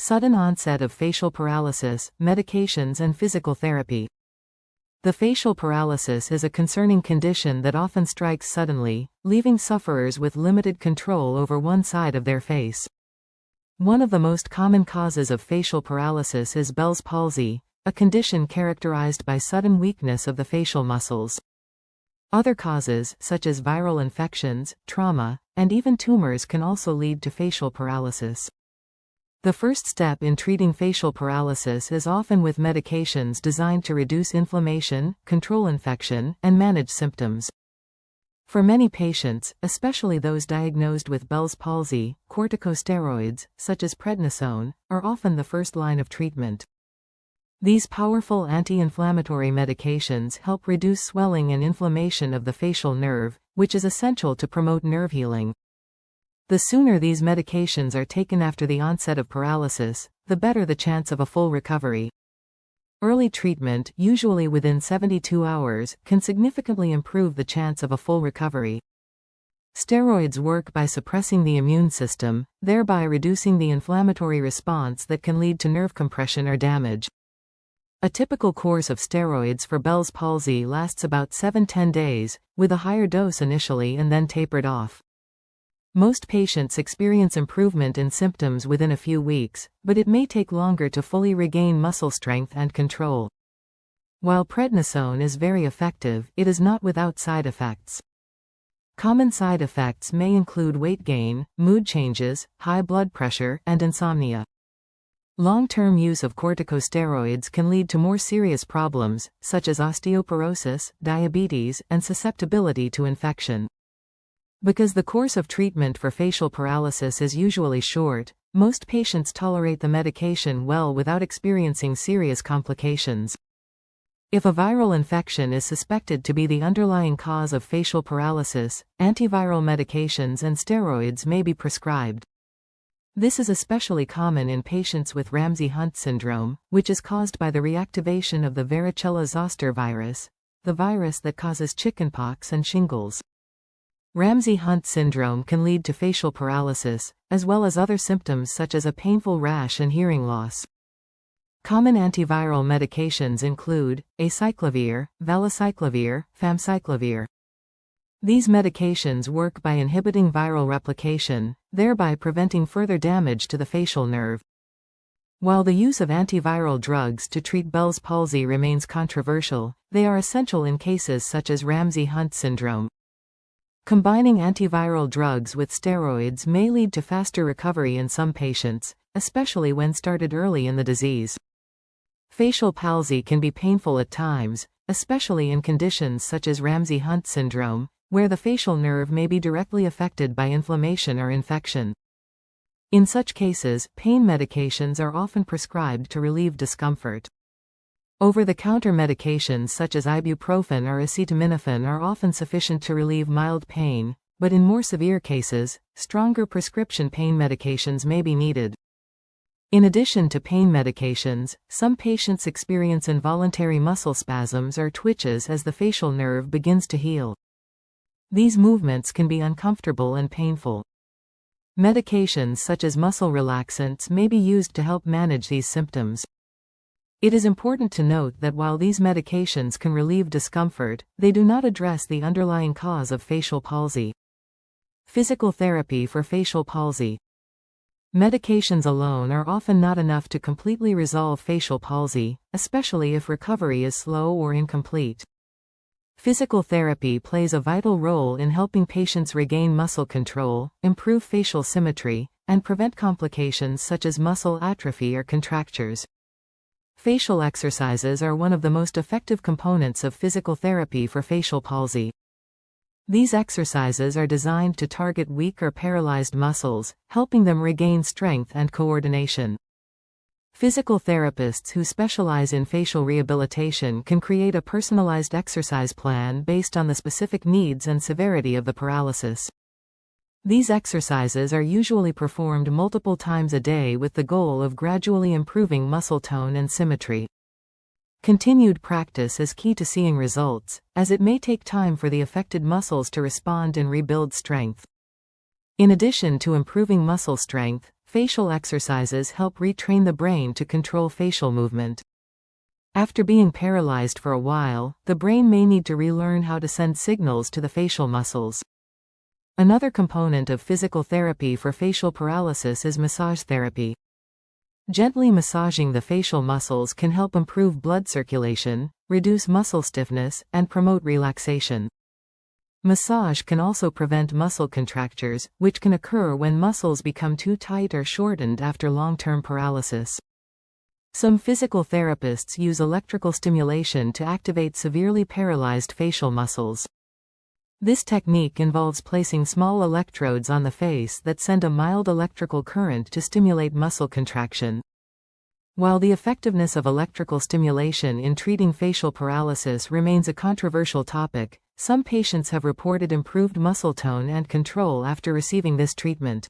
Sudden onset of facial paralysis, medications and physical therapy. The facial paralysis is a concerning condition that often strikes suddenly, leaving sufferers with limited control over one side of their face. One of the most common causes of facial paralysis is Bell's palsy, a condition characterized by sudden weakness of the facial muscles. Other causes, such as viral infections, trauma, and even tumors, can also lead to facial paralysis. The first step in treating facial paralysis is often with medications designed to reduce inflammation, control infection, and manage symptoms. For many patients, especially those diagnosed with Bell's palsy, corticosteroids, such as prednisone, are often the first line of treatment. These powerful anti-inflammatory medications help reduce swelling and inflammation of the facial nerve, which is essential to promote nerve healing. The sooner these medications are taken after the onset of paralysis, the better the chance of a full recovery. Early treatment, usually within 72 hours, can significantly improve the chance of a full recovery. Steroids work by suppressing the immune system, thereby reducing the inflammatory response that can lead to nerve compression or damage. A typical course of steroids for Bell's palsy lasts about 7–10 days, with a higher dose initially and then tapered off. Most patients experience improvement in symptoms within a few weeks, but it may take longer to fully regain muscle strength and control. While prednisone is very effective, it is not without side effects. Common side effects may include weight gain, mood changes, high blood pressure, and insomnia. Long-term use of corticosteroids can lead to more serious problems, such as osteoporosis, diabetes, and susceptibility to infection. Because the course of treatment for facial paralysis is usually short, most patients tolerate the medication well without experiencing serious complications. If a viral infection is suspected to be the underlying cause of facial paralysis, antiviral medications and steroids may be prescribed. This is especially common in patients with Ramsay-Hunt syndrome, which is caused by the reactivation of the varicella-zoster virus, the virus that causes chickenpox and shingles. Ramsay-Hunt syndrome can lead to facial paralysis, as well as other symptoms such as a painful rash and hearing loss. Common antiviral medications include acyclovir, valacyclovir, famciclovir. These medications work by inhibiting viral replication, thereby preventing further damage to the facial nerve. While the use of antiviral drugs to treat Bell's palsy remains controversial, they are essential in cases such as Ramsay-Hunt syndrome. Combining antiviral drugs with steroids may lead to faster recovery in some patients, especially when started early in the disease. Facial palsy can be painful at times, especially in conditions such as Ramsay-Hunt syndrome, where the facial nerve may be directly affected by inflammation or infection. In such cases, pain medications are often prescribed to relieve discomfort. Over-the-counter medications such as ibuprofen or acetaminophen are often sufficient to relieve mild pain, but in more severe cases, stronger prescription pain medications may be needed. In addition to pain medications, some patients experience involuntary muscle spasms or twitches as the facial nerve begins to heal. These movements can be uncomfortable and painful. Medications such as muscle relaxants may be used to help manage these symptoms. It is important to note that while these medications can relieve discomfort, they do not address the underlying cause of facial palsy. Physical therapy for facial palsy. Medications alone are often not enough to completely resolve facial palsy, especially if recovery is slow or incomplete. Physical therapy plays a vital role in helping patients regain muscle control, improve facial symmetry, and prevent complications such as muscle atrophy or contractures. Facial exercises are one of the most effective components of physical therapy for facial palsy. These exercises are designed to target weak or paralyzed muscles, helping them regain strength and coordination. Physical therapists who specialize in facial rehabilitation can create a personalized exercise plan based on the specific needs and severity of the paralysis. These exercises are usually performed multiple times a day with the goal of gradually improving muscle tone and symmetry. Continued practice is key to seeing results, as it may take time for the affected muscles to respond and rebuild strength. In addition to improving muscle strength, Facial exercises help retrain the brain to control facial movement. After being paralyzed for a while, the brain may need to relearn how to send signals to the facial muscles. Another component of physical therapy for facial paralysis is massage therapy. Gently massaging the facial muscles can help improve blood circulation, reduce muscle stiffness, and promote relaxation. Massage can also prevent muscle contractures, which can occur when muscles become too tight or shortened after long-term paralysis. Some physical therapists use electrical stimulation to activate severely paralyzed facial muscles. This technique involves placing small electrodes on the face that send a mild electrical current to stimulate muscle contraction. While the effectiveness of electrical stimulation in treating facial paralysis remains a controversial topic, some patients have reported improved muscle tone and control after receiving this treatment.